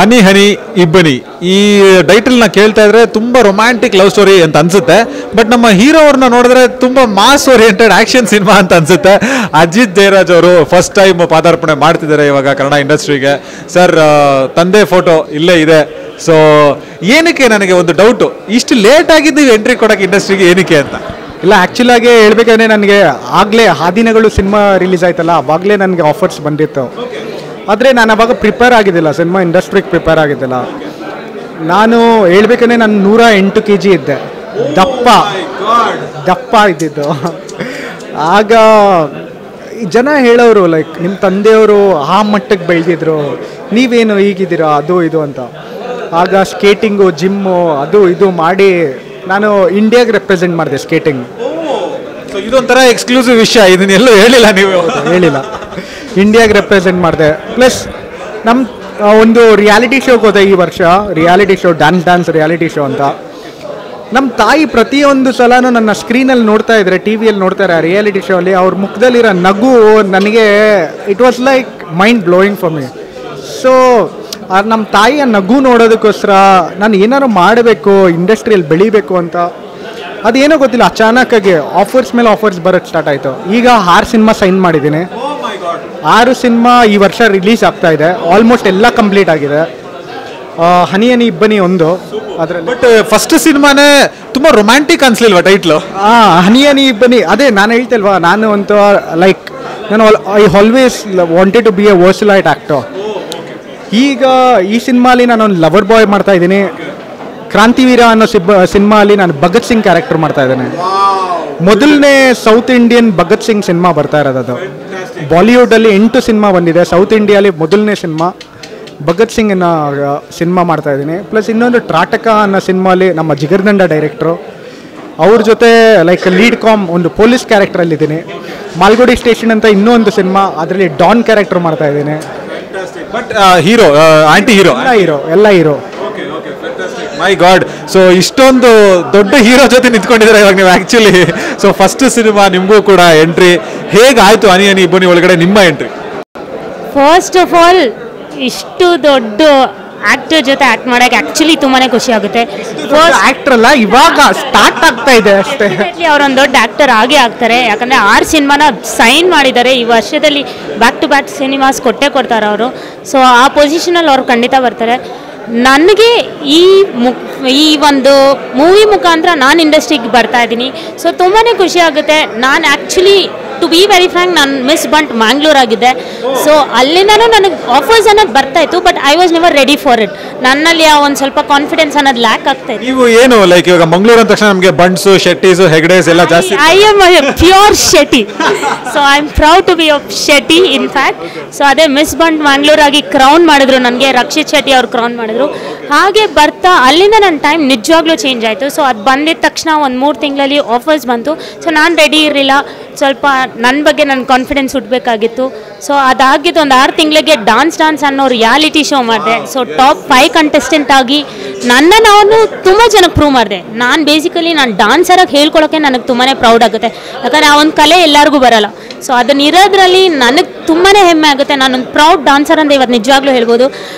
ಹನಿ ಹನಿ ಇಬ್ಬನಿ ಈ ಟೈಟಲ್ನ ಕೇಳ್ತಾ ಇದ್ರೆ ತುಂಬ ರೊಮ್ಯಾಂಟಿಕ್ ಲವ್ ಸ್ಟೋರಿ ಅಂತ ಅನ್ಸುತ್ತೆ. ಬಟ್ ನಮ್ಮ ಹೀರೋ ಅವ್ರನ್ನ ನೋಡಿದ್ರೆ ತುಂಬ ಮಾಸ್ ಓರಿಯೆಂಟೆಡ್ ಆಕ್ಷನ್ ಸಿನಿಮಾ ಅಂತ ಅನ್ಸುತ್ತೆ. ಅಜಿತ್ ಜಯರಾಜ್ ಅವರು ಫಸ್ಟ್ ಟೈಮ್ ಪಾದಾರ್ಪಣೆ ಮಾಡ್ತಿದ್ದಾರೆ ಇವಾಗ ಕನ್ನಡ ಇಂಡಸ್ಟ್ರಿಗೆ. ಸರ್, ತಂದೆ ಫೋಟೋ ಇಲ್ಲೇ ಇದೆ. ಸೊ ಏನಕ್ಕೆ, ನನಗೆ ಒಂದು ಡೌಟು, ಇಷ್ಟು ಲೇಟ್ ಆಗಿದ್ದು ಎಂಟ್ರಿ ಕೊಡೋಕೆ ಇಂಡಸ್ಟ್ರಿಗೆ ಏನಕ್ಕೆ ಅಂತ? ಇಲ್ಲ, ಆ್ಯಕ್ಚುಲಾಗಿ ಹೇಳ್ಬೇಕಾದ್ರೆ ನನಗೆ ಆಗಲೇ ಹಾದಿನಗಳು ಸಿನಿಮಾ ರಿಲೀಸ್ ಆಯ್ತಲ್ಲ, ಆವಾಗಲೇ ನನಗೆ ಆಫರ್ಸ್ ಬಂದಿತ್ತು. ಆದರೆ ನಾನು ಅವಾಗ ಪ್ರಿಪೇರ್ ಆಗಿದ್ದಿಲ್ಲ, ಸಿನಿಮಾ ಇಂಡಸ್ಟ್ರಿಗೆ ಪ್ರಿಪೇರ್ ಆಗಿದ್ದಿಲ್ಲ. ನಾನು ಹೇಳ್ಬೇಕಂದ್ರೆ ನಾನು 108 kg ಇದ್ದೆ, ದಪ್ಪ ಇದ್ದಿದ್ದು. ಆಗ ಜನ ಹೇಳೋರು ಲೈಕ್ ನಿಮ್ಮ ತಂದೆಯವರು ಆ ಮಟ್ಟಕ್ಕೆ ಬೆಳೆದಿದ್ರು, ನೀವೇನು ಹೀಗಿದ್ದೀರಾ ಅದು ಇದು ಅಂತ. ಆಗ ಸ್ಕೇಟಿಂಗು, ಜಿಮ್ಮು ಅದು ಇದು ಮಾಡಿ ನಾನು ಇಂಡಿಯಾಗೆ ರೆಪ್ರೆಸೆಂಟ್ ಮಾಡಿದೆ ಸ್ಕೇಟಿಂಗ್. ಇದೊಂಥರ ಎಕ್ಸ್ಕ್ಲೂಸಿವ್ ವಿಷಯ, ಇದನ್ನೆಲ್ಲೂ ಹೇಳಿಲ್ಲ ನೀವು. ಹೇಳಿಲ್ಲ, ಇಂಡಿಯಾಗೆ ರೆಪ್ರೆಸೆಂಟ್ ಮಾಡಿದೆ. ಪ್ಲಸ್ ನಮ್ಮ ಒಂದು ರಿಯಾಲಿಟಿ ಶೋಗೆ ಹೋದೆ ಈ ವರ್ಷ, reality show, dance reality show ಅಂತ. ನಮ್ಮ ತಾಯಿ ಪ್ರತಿಯೊಂದು ಸಲನೂ ನನ್ನ ಸ್ಕ್ರೀನಲ್ಲಿ ನೋಡ್ತಾ ಇದ್ದಾರೆ, ಟಿ ವಿಯಲ್ಲಿ ನೋಡ್ತಾರೆ ಆ ರಿಯಾಲಿಟಿ ಶೋ ಅಲ್ಲಿ. ಅವ್ರ ಮುಖದಲ್ಲಿರೋ ನಗು ನನಗೆ it was like mind blowing for me. So ನಮ್ಮ ತಾಯಿಯ ನಗು ನೋಡೋದಕ್ಕೋಸ್ಕರ ನಾನು ಏನಾದ್ರು ಮಾಡಬೇಕು, ಇಂಡಸ್ಟ್ರಿಯಲ್ಲಿ ಬೆಳಿಬೇಕು ಅಂತ. ಅದೇನೋ ಗೊತ್ತಿಲ್ಲ, ಅಚಾನಕ್ಕಾಗಿ ಆಫರ್ಸ್ ಮೇಲೆ ಆಫರ್ಸ್ ಬರೋಕ್ಕೆ ಸ್ಟಾರ್ಟ್ ಆಯಿತು. ಈಗ 6 ಸಿನಿಮಾ ಸೈನ್ ಮಾಡಿದ್ದೀನಿ. 6 ಸಿನಿಮಾ ಈ ವರ್ಷ ರಿಲೀಸ್ ಆಗ್ತಾ ಇದೆ. ಆಲ್ಮೋಸ್ಟ್ ಎಲ್ಲ ಕಂಪ್ಲೀಟ್ ಆಗಿದೆ. ಹನಿ ಹನಿ ಇಬ್ಬನಿ ಒಂದು ಅದರಲ್ಲಿ. ಬಟ್ ಫಸ್ಟ್ ಸಿನಿಮಾನೇ ತುಂಬ ರೊಮ್ಯಾಂಟಿಕ್ ಅನ್ಸ್ಲಿಲ್ವಾ ಟೈಟ್ಲು? ಹನಿ ಹನಿ ಇಬ್ಬನಿ, ಅದೇ ನಾನು ಹೇಳ್ತಲ್ವಾ, ನಾನು ಒಂದು ಲೈಕ್ ನಾನು I always wanted to be a versatile actor. ಈಗ ಈ ಸಿನಿಮಾಲಿ ನಾನು ಒಂದು ಲವರ್ ಬಾಯ್ ಮಾಡ್ತಾ ಇದ್ದೀನಿ. ಕ್ರಾಂತಿವೀರ ಅನ್ನೋ ಸಿನಿಮಾಲಿ ನಾನು ಭಗತ್ ಸಿಂಗ್ ಕ್ಯಾರೆಕ್ಟರ್ ಮಾಡ್ತಾ ಇದ್ದೇನೆ. ಮೊದಲನೇ south Indian Bhagat Singh cinema ಬರ್ತಾ ಇರೋದು ಅದು. ಬಾಲಿವುಡಲ್ಲಿ 8 ಸಿನಿಮಾ ಬಂದಿದೆ, ಸೌತ್ ಇಂಡಿಯಾಲಿ ಮೊದಲನೇ ಸಿನಿಮಾ ಭಗತ್ ಸಿಂಗ್ ಅನ್ನೋ ಸಿನಿಮಾ ಮಾಡ್ತಾ ಇದ್ದೀನಿ. ಪ್ಲಸ್ ಇನ್ನೊಂದು ಟ್ರಾಟಕ ಅನ್ನೋ ಸಿನಿಮಾಲಿ ನಮ್ಮ ಜಿಗರ್ದಂಡ ಡೈರೆಕ್ಟ್ರು, ಅವ್ರ ಜೊತೆ ಲೈಕ್ ಲೀಡ್ ಕಾಮ್ ಒಂದು ಪೊಲೀಸ್ ಕ್ಯಾರೆಕ್ಟ್ರಲ್ಲಿದ್ದೀನಿ. ಮಾಲ್ಗುಡಿ ಸ್ಟೇಷನ್ ಅಂತ ಇನ್ನೊಂದು ಸಿನಿಮಾ, ಅದರಲ್ಲಿ ಡಾನ್ ಕ್ಯಾರೆಕ್ಟರ್ ಮಾಡ್ತಾ ಇದ್ದೀನಿ. ಬಟ್ ಹೀರೋ, ಆಂಟಿ ಹೀರೋ, ಎಲ್ಲ ಹೀರೋ. ಮೈ ಗಾಡ್. ಸೊ ಇಷ್ಟೊಂದು ದೊಡ್ಡ ಹೀರೋ ಜೊತೆ ನಿಂತ್ಕೊಂಡಿದ್ದಾರೆ ಇವಾಗ ನೀವು ಆ್ಯಕ್ಚುಲಿ. ಸೊ ಫಸ್ಟ್ ಸಿನಿಮಾ ನಿಮಗೂ ಕೂಡ ಎಂಟ್ರಿ ಹೇಗಾಯಿತು? ಹನಿ ಹನಿ ಇಬ್ಬನಿ ಒಳಗಡೆ ನಿಮ್ಮ ಎಂಟ್ರಿ? ಫಸ್ಟ್ ಆಫ್ ಆಲ್ ಇಷ್ಟು ದೊಡ್ಡ ಆಕ್ಟರ್ ಜೊತೆ ಆಕ್ಟ್ ಮಾಡೋಕ್ಕೆ ಆ್ಯಕ್ಚುಲಿ ತುಂಬಾ ಖುಷಿ ಆಗುತ್ತೆ. ಆಕ್ಟರ್ ಅಲ್ಲ, ಇವಾಗ ಸ್ಟಾರ್ಟ್ ಆಗ್ತಾ ಇದೆ ಅಷ್ಟೇ. ಅವರೊಂದು ದೊಡ್ಡ ಆಕ್ಟರ್ ಆಗೇ ಆಗ್ತಾರೆ, ಯಾಕಂದರೆ 6 ಸಿನಿಮಾನ ಸೈನ್ ಮಾಡಿದ್ದಾರೆ. ಈ ವರ್ಷದಲ್ಲಿ ಬ್ಯಾಕ್ ಟು ಬ್ಯಾಕ್ ಸಿನಿಮಾಸ್ ಕೊಡ್ತಾರೆ ಅವರು. ಸೊ ಆ ಪೊಸಿಷನಲ್ಲಿ ಅವ್ರು ಖಂಡಿತ ಬರ್ತಾರೆ. ನನಗೆ ಈ ಒಂದು ಮೂವಿ ಮುಖಾಂತರ ನಾನು ಇಂಡಸ್ಟ್ರಿಗೆ ಬರ್ತಾ ಇದ್ದೀನಿ. ಸೊ ತುಂಬಾ ಖುಷಿ ಆಗುತ್ತೆ. ನಾನು actually to be very frank, ನಾನು ಮಿಸ್ ಬಂಟ್ ಮ್ಯಾಂಗ್ಳೂರ್ ಆಗಿದ್ದೆ. ಸೊ ಅಲ್ಲಿಂದನೂ ನನಗೆ ಆಫರ್ಸ್ ಅನ್ನೋದು ಬರ್ತಾಯಿತ್ತು, but I was never ready for it. ನನ್ನಲ್ಲಿ ಆ ಒಂದು ಸ್ವಲ್ಪ ಕಾನ್ಫಿಡೆನ್ಸ್ ಅನ್ನೋದು ಲ್ಯಾಕ್ ಆಗ್ತಾಯಿತ್ತು. ನೀವು ಏನು ಲೈಕ್ ಇವಾಗ ಮಂಗಳೂರು ಅಂದ ತಕ್ಷಣ ನಮಗೆ ಬಂಡ್ಸು, ಶೆಟ್ಟೀಸು, ಹೆಗ್ಡೇಸ್ ಎಲ್ಲ ಜಾಸ್ತಿ. I am pure Shetty. So I am proud to be a Shetty in fact. So ಅದೇ ಮಿಸ್ ಬಂಟ್ ಮ್ಯಾಂಗ್ಳೂರ್ ಆಗಿ ಕ್ರೌನ್ ಮಾಡಿದ್ರು ನನಗೆ, ರಕ್ಷಿತ್ ಶೆಟ್ಟಿ ಅವ್ರು ಕ್ರೌನ್ ಮಾಡಿದ್ರು. ಹಾಗೆ ಬರ್ತಾ ಅಲ್ಲಿಂದ ನನ್ನ ಟೈಮ್ ನಿಜವಾಗ್ಲೂ ಚೇಂಜ್ ಆಯಿತು. ಸೊ ಅದು ಬಂದಿದ್ದ ತಕ್ಷಣ ಒಂದು 3 ತಿಂಗಳಲ್ಲಿ ಆಫರ್ಸ್ ಬಂತು. ಸೊ ನಾನು ರೆಡಿ ಇರಲಿಲ್ಲ, ಸ್ವಲ್ಪ ನನ್ನ ಬಗ್ಗೆ ನನ್ನ ಕಾನ್ಫಿಡೆನ್ಸ್ ಹುಟ್ಟಬೇಕಾಗಿತ್ತು. ಸೊ ಅದಾಗಿದ್ದು ಒಂದು 6 ತಿಂಗಳಿಗೆ ಡಾನ್ಸ್ ಅನ್ನೋ ರಿಯಾಲಿಟಿ ಶೋ ಮಾಡಿದೆ. ಸೊ ಟಾಪ್ 5 ಕಂಟೆಸ್ಟೆಂಟ್ ಆಗಿ ನಾನು ತುಂಬ ಜನಕ್ಕೆ ಪ್ರೂವ್ ಮಾಡಿದೆ. ನಾನು ಬೇಸಿಕಲಿ ನಾನು ಡಾನ್ಸರಾಗಿ ಹೇಳ್ಕೊಳ್ಳೋಕ್ಕೆ ನನಗೆ ತುಂಬಾ ಪ್ರೌಡ್ ಆಗುತ್ತೆ, ಯಾಕಂದರೆ ಆ ಒಂದು ಕಲೆ ಎಲ್ಲರಿಗೂ ಬರೋಲ್ಲ. ಸೊ ಅದನ್ನ ಇರೋದ್ರಲ್ಲಿ ನನಗೆ ತುಂಬಾ ಹೆಮ್ಮೆ ಆಗುತ್ತೆ. ನಾನೊಂದು ಪ್ರೌಡ್ ಡಾನ್ಸರ್ ಅಂತ ಇವತ್ತು ನಿಜವಾಗ್ಲೂ ಹೇಳ್ಬೋದು.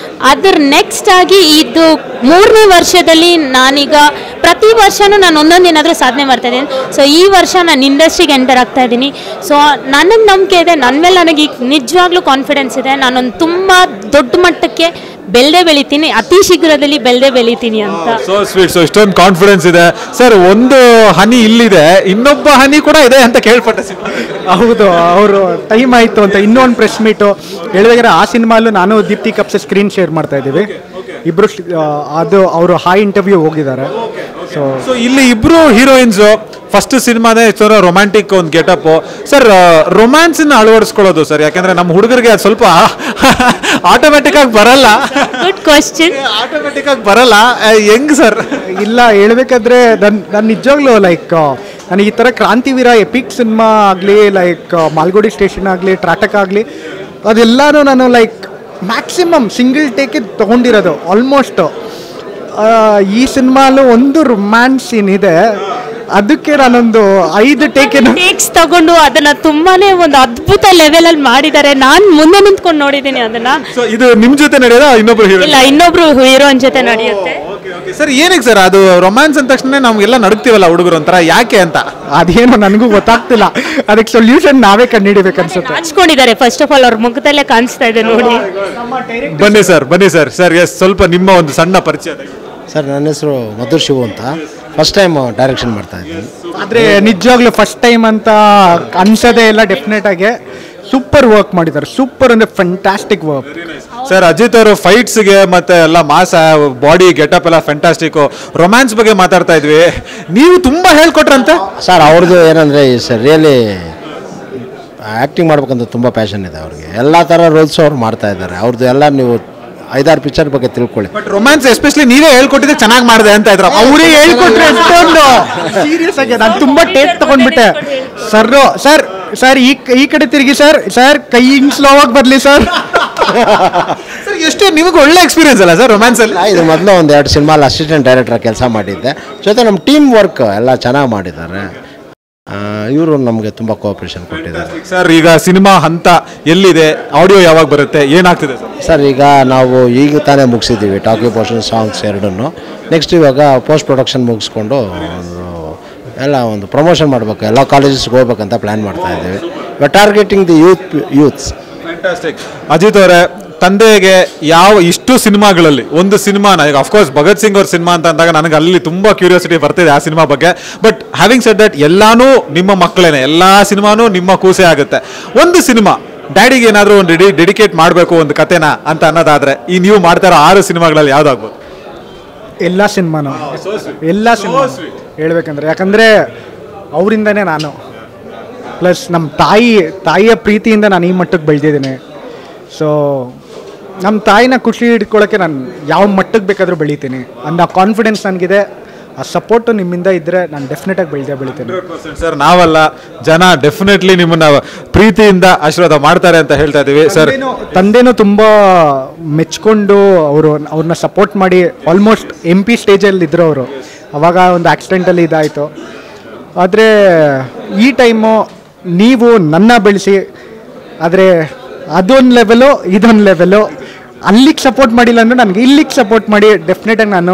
ಅದರ ನೆಕ್ಸ್ಟ್ ಆಗಿ ಇದು 3ನೇ ವರ್ಷದಲ್ಲಿ ನಾನೀಗ ಪ್ರತಿ ವರ್ಷವೂ ನಾನು ಒಂದೊಂದು ಏನಾದರೂ ಸಾಧನೆ ಮಾಡ್ತಾಯಿದ್ದೀನಿ. ಸೊ ಈ ವರ್ಷ ನಾನು ಇಂಡಸ್ಟ್ರಿಗೆ ಎಂಟರ್ ಆಗ್ತಾ ಇದ್ದೀನಿ. ಸೊ ನನಗೆ ನಂಬಿಕೆ ಇದೆ, ನನ್ನ ಮೇಲೆ ನನಗೆ ಈಗ ನಿಜವಾಗ್ಲೂ ಕಾನ್ಫಿಡೆನ್ಸ್ ಇದೆ. ನಾನೊಂದು ತುಂಬ ದೊಡ್ಡ ಮಟ್ಟಕ್ಕೆ ಬೆಳಿತೀನಿ, ಅತಿ ಶೀಘ್ರದಲ್ಲಿ ಬೆಳಿತೀನಿ ಅಂತ. So sweet. ಸೊ ಇಷ್ಟೊಂದು ಕಾನ್ಫಿಡೆನ್ಸ್ ಇದೆ ಸರ್. ಒಂದು ಹನಿ ಇಲ್ಲಿದೆ, ಇನ್ನೊಬ್ಬ ಹನಿ ಕೂಡ ಇದೆ ಅಂತ ಕೇಳ್ಪಟ್ಟೆ. ಹೌದು, ಅವರು ಟೈಮ್ ಆಯಿತು ಅಂತ ಇನ್ನೊಂದು ಪ್ರೆಸ್ ಮೀಟು ಹೇಳಿದಾಗ ಆ ಸಿನಿಮಾಲು ನಾನು ದೀಪ್ತಿ ಕಪ್ಸ್ ಸ್ಕ್ರೀನ್ ಶೇರ್ ಮಾಡ್ತಾ ಇದ್ದೀವಿ. ಇಬ್ಬರು ಅದು ಅವರು ಹಾಯ್ ಇಂಟರ್ವ್ಯೂ ಹೋಗಿದ್ದಾರೆ. ಸೊ ಇಲ್ಲಿ ಇಬ್ರು ಹೀರೋಯಿನ್ಸು ಫಸ್ಟ್ ಸಿನಿಮಾನೇ ರೊಮ್ಯಾಂಟಿಕ್ ಒಂದು ಗೆಟಪ್. ಸರ್, ರೊಮ್ಯಾನ್ಸನ್ನ ಅಳವಡಿಸ್ಕೊಳ್ಳೋದು ಸರ್, ಯಾಕಂದ್ರೆ ನಮ್ಮ ಹುಡುಗರಿಗೆ ಅದು ಸ್ವಲ್ಪ ಆಟೋಮೆಟಿಕ್ ಆಗಿ ಬರಲ್ಲ. Good question. ಆಟೋಮೆಟಿಕ್ ಆಗಿ ಬರಲ್ಲ, ಹೆಂಗ್ ಸರ್? ಇಲ್ಲ, ಹೇಳ್ಬೇಕಾದ್ರೆ ನಾನು ನಿಜವಾಗ್ಲೂ ಲೈಕ್ ನಾನು ಈ ಥರ ಕ್ರಾಂತಿವೀರ ಎಪಿಕ್ ಸಿನಿಮಾ ಆಗಲಿ, ಲೈಕ್ ಮಾಲ್ಗುಡಿ ಸ್ಟೇಷನ್ ಆಗಲಿ, ಟ್ರಾಟಕ್ ಆಗಲಿ, ಅದೆಲ್ಲನೂ ನಾನು ಲೈಕ್ ಮ್ಯಾಕ್ಸಿಮಮ್ ಸಿಂಗಲ್ ಟೇಕೆ ತೊಗೊಂಡಿರೋದು ಆಲ್ಮೋಸ್ಟ್. ಈ ಸಿನಿಮಾಲು ಒಂದು ರೊಮ್ಯಾನ್ಸ್ ಸೀನ್ ಇದೆ, ಅದಕ್ಕೆ ನಾನೊಂದು 5 ಟೇಕ್ಸ್ ತಗೊಂಡು ಅದನ್ನ ತುಂಬಾನೇ ಒಂದು ಅದ್ಭುತ ಲೆವೆಲ್ ಅಲ್ಲಿ ಮಾಡಿದ್ದಾರೆ. ನಾನು ಮುಂದೆ ನಿಂತ್ಕೊಂಡು ನೋಡಿದ್ದೀನಿ ಅದನ್ನ. ಸೊ ಇದು ನಿಮ್ ಜೊತೆ ನಡೆಯೋದಾ ಇನ್ನೊಬ್ರು ಹೀರೋ? ಇಲ್ಲ, ಇನ್ನೊಬ್ರು ಹೀರೋನ್ ಜೊತೆ ನಡೆಯುತ್ತೆ. ಸರ್ ಏನಕ್ಕೆ ಸರ್ ಅದು ರೊಮ್ಯಾನ್ಸ್ ಅಂದ ತಕ್ಷಣ ನಮ್ಗೆಲ್ಲ ನಡುಕ್ತಿವಲ್ಲ ಹುಡುಗರು ಒಂಥರ, ಯಾಕೆ ಅಂತ? ಅದೇನೋ ನನಗೂ ಗೊತ್ತಾಗ್ತಿಲ್ಲ. ಅದಕ್ಕೆ ಸೊಲ್ಯೂಷನ್ ನಾವೇ ಕಂಡುಹಿಡಿಬೇಕು ಅನ್ಸುತ್ತೆ. ಹಚ್ಕೊಂಡಿದ್ದಾರೆ ಫಸ್ಟ್ ಆಫ್ ಆಲ್, ಅವ್ರ ಮುಖದಲ್ಲೇ ಕಾಣಿಸ್ತಾ ಇದೆ ನೋಡಿ. ಬನ್ನಿ ಸರ್. ಸರ್ ಎಸ್, ಸ್ವಲ್ಪ ನಿಮ್ಮ ಒಂದು ಸಣ್ಣ ಪರಿಚಯ. ಸರ್ ನನ್ನ ಹೆಸರು ಮಧುರ್ ಶಿವು ಅಂತ. ಫಸ್ಟ್ ಟೈಮ್ ಡೈರೆಕ್ಷನ್ ಮಾಡ್ತಾ ಇದ್ದೀನಿ. ಆದರೆ ನಿಜವಾಗ್ಲೂ ಫಸ್ಟ್ ಟೈಮ್ ಅಂತ ಅನ್ಸೋದೇ ಇಲ್ಲ. ಡೆಫಿನೆಟ್ ಆಗಿ ಸೂಪರ್ ವರ್ಕ್ ಮಾಡಿದ್ದಾರೆ. ಸೂಪರ್ ಅಂದರೆ ಫ್ಯಾಂಟಾಸ್ಟಿಕ್ ವರ್ಕ್. ಸರ್ ಅಜಿತ್ ಅವರು ಫೈಟ್ಸ್ಗೆ ಮತ್ತೆ ಎಲ್ಲ ಮಾಸ ಬಾಡಿ ಗೆಟಪ್ ಎಲ್ಲ ಫ್ಯಾಂಟಾಸ್ಟಿಕ್. ರೊಮ್ಯಾನ್ಸ್ ಬಗ್ಗೆ ಮಾತಾಡ್ತಾ ಇದ್ವಿ, ನೀವು ತುಂಬಾ ಹೇಳ್ಕೊಟ್ರಂತೆ ಸರ್. ಅವ್ರದ್ದು ಏನಂದರೆ ಸರ್ ರಿಯಲಿ ಆ್ಯಕ್ಟಿಂಗ್ ಮಾಡ್ಬೇಕಂತ ತುಂಬ ಪ್ಯಾಷನ್ ಇದೆ ಅವ್ರಿಗೆ. ಎಲ್ಲ ಥರ ರೋಲ್ಸು ಅವ್ರು ಮಾಡ್ತಾ ಇದ್ದಾರೆ. ಅವ್ರದ್ದು ಎಲ್ಲ ನೀವು 5-6 ಪಿಕ್ಚರ್ ಬಗ್ಗೆ ತಿಳ್ಕೊಳ್ಳಿ. ಬಟ್ ರೊಮ್ಯಾನ್ಸ್ ಎಸ್ಪೆಷಲಿ ನೀವೇ ಹೇಳ್ಕೊಟ್ಟಿದ್ರೆ ಚೆನ್ನಾಗಿ ಮಾಡಿದೆ ಅಂತ ಇದ್ರ. ಅವರೇ ಹೇಳ್ಕೊಟ್ರೆ ಎಷ್ಟೊಂದು ಸೀರಿಯಸ್ ಆಗಿ ನಾನು ತುಂಬ ಟೇಕ್ ತಗೊಂಡ್ಬಿಟ್ಟೆ. ಸರ್ ಈ ಕಡೆ ತಿರುಗಿ ಸರ್ ಕೈ ಹಿಂಗ್ ಸ್ಲೋ ಆಗಿ ಬರಲಿ ಸರ್. ಎಷ್ಟು ನಿಮಗೆ ಒಳ್ಳೆ ಎಕ್ಸ್ಪೀರಿಯನ್ಸ್ ಅಲ್ಲ ಸರ್ ರೊಮ್ಯಾನ್ಸ್ ಅಲ್ಲಿ? ಇದು ಮೊದಲು ಒಂದು 2 ಸಿನಿಮಾಲ್ ಅಸಿಸ್ಟೆಂಟ್ ಡೈರೆಕ್ಟರ್ ಕೆಲಸ ಮಾಡಿದ್ದೆ. ಜೊತೆ ನಮ್ಮ ಟೀಮ್ ವರ್ಕ್ ಎಲ್ಲ ಚೆನ್ನಾಗಿ ಮಾಡಿದ್ದಾರೆ. ಇವರು ನಮಗೆ ತುಂಬ ಕೋಆಪರೇಷನ್ ಕೊಟ್ಟಿದ್ದಾರೆ. ಸರ್ ಈಗ ಸಿನಿಮಾ ಹಂತ ಎಲ್ಲಿದೆ? ಆಡಿಯೋ ಯಾವಾಗ ಬರುತ್ತೆ? ಏನಾಗ್ತಿದೆ ಸರ್? ಈಗ ನಾವು ಈಗ ತಾನೇ ಮುಗಿಸಿದ್ದೀವಿ ಟಾಕಿ ಪೋರ್ಷನ್ ಸಾಂಗ್ಸ್ ಎರಡನ್ನು. ನೆಕ್ಸ್ಟ್ ಇವಾಗ ಪೋಸ್ಟ್ ಪ್ರೊಡಕ್ಷನ್ ಮುಗಿಸ್ಕೊಂಡು ಎಲ್ಲ ಒಂದು ಪ್ರಮೋಷನ್ ಮಾಡಬೇಕು, ಎಲ್ಲ ಕಾಲೇಜಸ್ಗೆ ಹೋಗ್ಬೇಕಂತ ಪ್ಲ್ಯಾನ್ ಮಾಡ್ತಾ ಇದ್ದೀವಿ. Targeting the youths. Fantastic. Ajith ಅವರೇ, ತಂದೆಗೆ ಯಾವ ಇಷ್ಟು ಸಿನಿಮಾಗಳಲ್ಲಿ ಒಂದು ಸಿನಿಮಾನ, ಈಗ ಅಫ್ಕೋರ್ಸ್ ಭಗತ್ ಸಿಂಗ್ ಅವ್ರ ಸಿನಿಮಾ ಅಂತ ಅಂದಾಗ ನನಗೆ ಅಲ್ಲಿ ತುಂಬ ಕ್ಯೂರಿಯಾಸಿಟಿ ಬರ್ತಿದೆ ಆ ಸಿನಿಮಾ ಬಗ್ಗೆ. ಬಟ್ ಹ್ಯಾವಿಂಗ್ ಸೆಡ್ ದಟ್ ಎಲ್ಲಾನು ನಿಮ್ಮ ಮಕ್ಕಳೇನೆ, ಎಲ್ಲ ಸಿನಿಮಾನು ನಿಮ್ಮ ಕೂಸೆ ಆಗುತ್ತೆ. ಒಂದು ಸಿನಿಮಾ ಡ್ಯಾಡಿಗೆ ಏನಾದರೂ ಒಂದು ಡೆಡಿಕೇಟ್ ಮಾಡಬೇಕು ಒಂದು ಕತೆನ ಅಂತ ಅನ್ನೋದಾದ್ರೆ ಈ ನೀವು ಮಾಡ್ತಾ ಇರೋ 6 ಸಿನಿಮಾಗಳಲ್ಲಿ ಯಾವ್ದಾಗ್ಬೋದು? ಎಲ್ಲ ಸಿನಿಮಾ ಹೇಳ್ಬೇಕಂದ್ರೆ, ಯಾಕಂದರೆ ಅವರಿಂದನೇ ನಾನು ಪ್ಲಸ್ ನಮ್ಮ ತಾಯಿಯ ಪ್ರೀತಿಯಿಂದ ನಾನು ಈ ಮಟ್ಟಕ್ಕೆ ಬೆಳೆದಿದ್ದೀನಿ. ಸೊ ನಮ್ಮ ತಾಯಿನ ಖುಷಿ ಇಟ್ಕೊಳ್ಳೋಕ್ಕೆ ನಾನು ಯಾವ ಮಟ್ಟಕ್ಕೆ ಬೇಕಾದರೂ ಬೆಳಿತೀನಿ ಅನ್ನೋ ಕಾನ್ಫಿಡೆನ್ಸ್ ನನಗಿದೆ. ಆ ಸಪೋರ್ಟು ನಿಮ್ಮಿಂದ ಇದ್ದರೆ ನಾನು ಡೆಫಿನೆಟಾಗಿ ಬೆಳಿತೀನಿ ಸರ್. ನಾವಲ್ಲ, ಜನ ಡೆಫಿನೆಟ್ಲಿ ನಿಮ್ಮನ್ನ ಪ್ರೀತಿಯಿಂದ ಆಶೀರ್ವಾದ ಮಾಡ್ತಾರೆ ಅಂತ ಹೇಳ್ತಾ ಇದ್ದೀವಿ ಸರ್. ತಂದೆನೂ ತುಂಬ ಮೆಚ್ಕೊಂಡು ಅವ್ರನ್ನ ಸಪೋರ್ಟ್ ಮಾಡಿ ಆಲ್ಮೋಸ್ಟ್ MP ಸ್ಟೇಜಲ್ಲಿ ಇದ್ದರು ಅವರು. ಅವಾಗ ಒಂದು ಆಕ್ಸಿಡೆಂಟಲ್ಲಿ ಇದಾಯಿತು. ಆದರೆ ಈ ಟೈಮು ನೀವು ನನ್ನ ಬೆಳೆಸಿ, ಆದರೆ ಅದೊಂದು ಲೆವೆಲು ಇದೊಂದು ಲೆವೆಲು. ಅಲ್ಲಿಗೆ ಸಪೋರ್ಟ್ ಮಾಡಿಲ್ಲ ಅಂದರೆ ನನಗೆ ಇಲ್ಲಿಗೆ ಸಪೋರ್ಟ್ ಮಾಡಿ ಡೆಫಿನೆಟಾಗಿ ನಾನು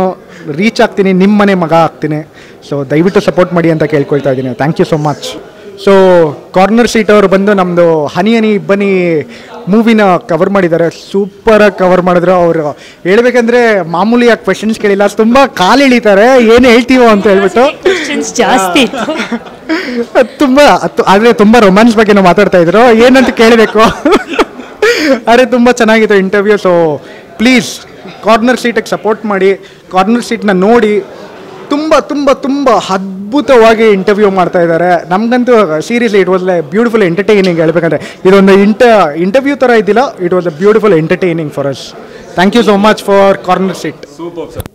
ರೀಚ್ ಆಗ್ತೀನಿ, ನಿಮ್ಮ ಮನೆ ಮಗ ಆಗ್ತೀನಿ. ಸೊ ದಯವಿಟ್ಟು ಸಪೋರ್ಟ್ ಮಾಡಿ ಅಂತ ಕೇಳ್ಕೊಳ್ತಾ ಇದ್ದೀನಿ. Thank you so much. So corner seat ಅವರು ಬಂದು ನಮ್ಮದು ಹನಿ ಇಬ್ಬನಿ ಮೂವಿನ ಕವರ್ ಮಾಡಿದ್ದಾರೆ. ಸೂಪರಾಗಿ ಕವರ್ ಮಾಡಿದ್ರು. ಅವರು ಹೇಳ್ಬೇಕಂದ್ರೆ ಮಾಮೂಲಿಯಾಗಿ ಕ್ವೆಶನ್ಸ್ ಕೇಳಿಲ್ಲ, ತುಂಬ ಕಾಲು ಎಳಿತಾರೆ ಏನು ಹೇಳ್ತೀವೋ ಅಂತ ಹೇಳ್ಬಿಟ್ಟು. ಜಾಸ್ತಿ ಆದರೆ ತುಂಬ ರೊಮ್ಯಾನ್ಸ್ ಬಗ್ಗೆ ನಾವು ಮಾತಾಡ್ತಾ ಇದ್ರು, ಏನಂತ ಕೇಳಬೇಕು. ಆದರೆ ತುಂಬ ಚೆನ್ನಾಗಿತ್ತು ಇಂಟರ್ವ್ಯೂ. ಸೊ ಪ್ಲೀಸ್ ಕಾರ್ನರ್ ಸೀಟಿಗೆ ಸಪೋರ್ಟ್ ಮಾಡಿ, ಕಾರ್ನರ್ ಸೀಟ್ನ ನೋಡಿ. ತುಂಬ ತುಂಬ ತುಂಬ ಅದ್ಭುತವಾಗಿ ಇಂಟರ್ವ್ಯೂ ಮಾಡ್ತಾ ಇದ್ದಾರೆ. ನಮಗಂತೂ seriously it was beautiful entertaining. ಹೇಳ್ಬೇಕಂದ್ರೆ ಇದೊಂದು ಇಂಟರ್ವ್ಯೂ ಥರ ಇದ್ದಿಲ್ಲ, it was a beautiful entertaining for us. Thank you so much for corner seat. Super sir.